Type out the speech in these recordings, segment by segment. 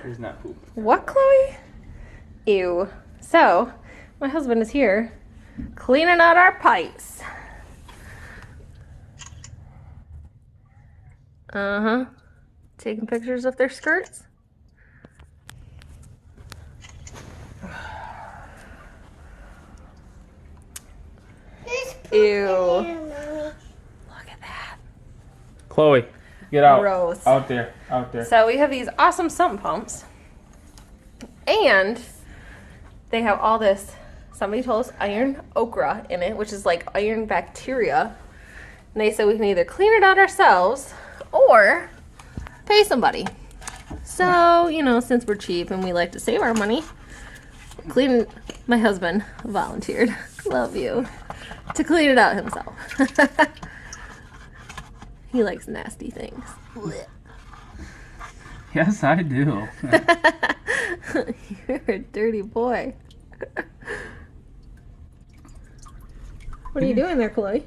He's not poop. What, Chloe? Ew. So, my husband is here cleaning out our pipes. Uh-huh. Taking pictures of their skirts. Ew. Look at that. Chloe, get out. Gross. Out there. Out there. So we have these awesome sump pumps. And they have all this, somebody told us, Iron Ochre in it, which is like iron bacteria. And they said we can either clean it out ourselves or pay somebody. So, you know, since we're cheap and we like to save our money, my husband volunteered, love you, to clean it out himself. He likes nasty things. Yes, I do. You're a dirty boy. What are you doing there, Chloe?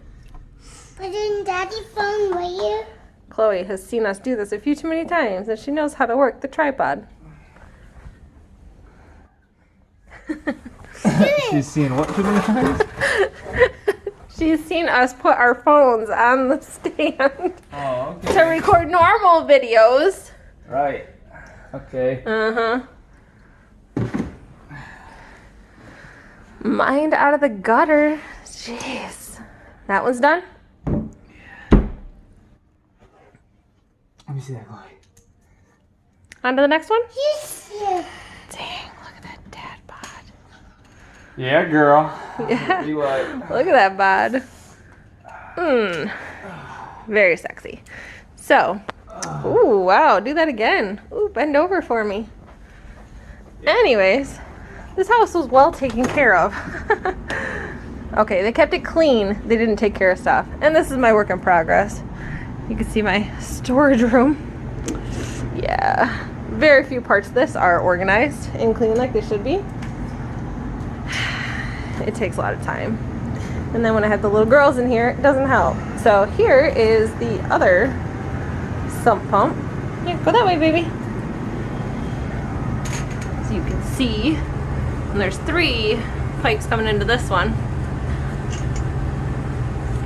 Putting Daddy's phone right here. Chloe has seen us do this a few too many times, and she knows how to work the tripod. She's seen what too many times? She's seen us put our phones on the stand Oh, okay. to record normal videos. Right. Okay. Uh-huh. Mind out of the gutter. Jeez. That one's done? Let me see that, Chloe. On to the next one? He's here. Dang, look at that dad bod. Yeah, girl. Yeah. You what? Look at that bod. Very sexy. So, ooh, wow, do that again. Ooh, bend over for me. Anyways, this house was well taken care of. Okay, they kept it clean. They didn't take care of stuff. And this is my work in progress. You can see my storage room. Yeah, very few parts of this are organized and clean like they should be. It takes a lot of time. And then when I have the little girls in here, it doesn't help. So here is the other sump pump. Here, go that way, baby. So you can see, and there's 3 pipes coming into this one.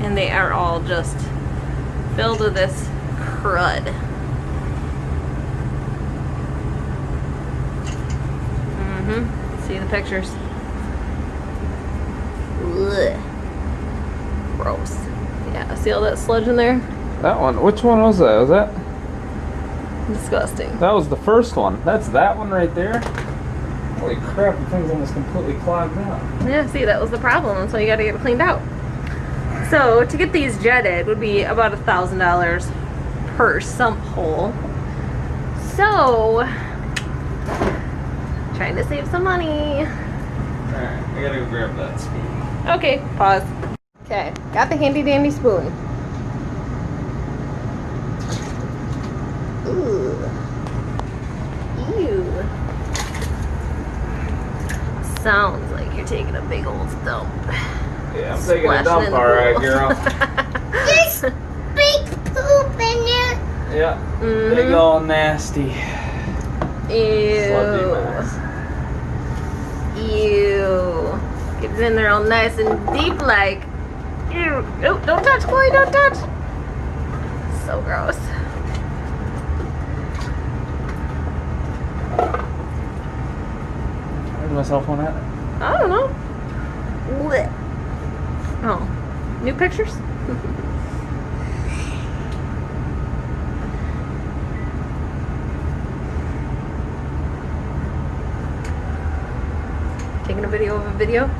And they are all just filled with this crud. See the pictures. Ugh. Gross. Yeah, see all that sludge in there? That one. Which one was that? Was that? Disgusting. That was the first one. That's that one right there. Holy crap! The thing's almost completely clogged up. Yeah, see, that was the problem. So you got to get it cleaned out. So to get these jetted would be about $1,000 per sump hole. So trying to save some money. Alright, I gotta go grab that spoon. Okay, pause. Okay, got the handy dandy spoon. Ooh. Ew. Sounds like you're taking a big old dump. Yeah, I'm taking a Splashing dump, in the alright, pool. girl. There's big poop in there. Yeah, big ol' nasty. Sludgy Ew. mess. Ew. Get it in there all nice and deep like. Ew. Oh, don't touch, Chloe, don't touch. So gross. Where's my cell phone at? I don't know. Blech. Oh, new pictures? Taking a video of a video?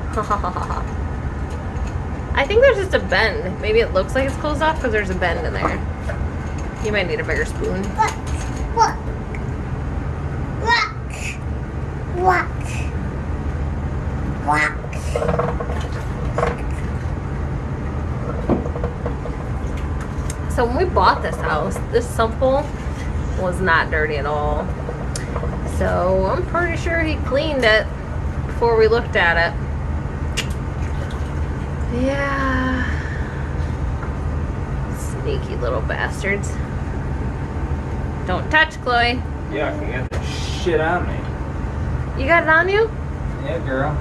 I think there's just a bend. Maybe it looks like it's closed off because there's a bend in there. You might need a bigger spoon. What? What? So when we bought this house, this sump hole was not dirty at all. So I'm pretty sure he cleaned it before we looked at it. Yeah. Sneaky little bastards. Don't touch, Chloe. Yeah, you got that shit on me. You got it on you? Yeah, girl.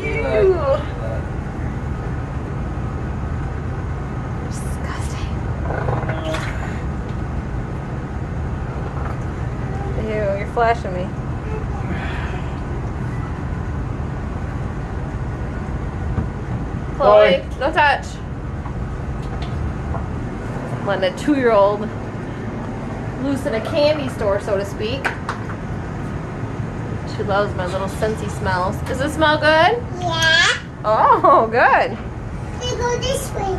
Ew. Disgusting. Ew, you're flashing me. Chloe, don't touch. Letting a 2-year-old loose in a candy store, so to speak. She loves my little scentsy smells. Does it smell good? Yeah. Oh, good. We go this way.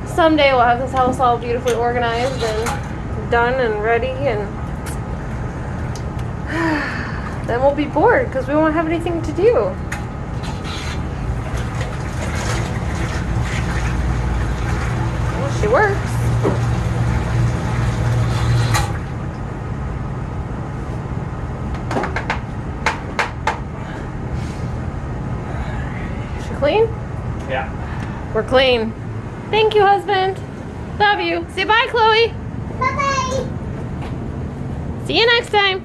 Someday we'll have this house all beautifully organized and done and ready, and then we'll be bored because we won't have anything to do. Well, she works. Is she clean? Yeah. We're clean. Thank you, husband. Love you. Say bye, Chloe. Bye-bye. See you next time.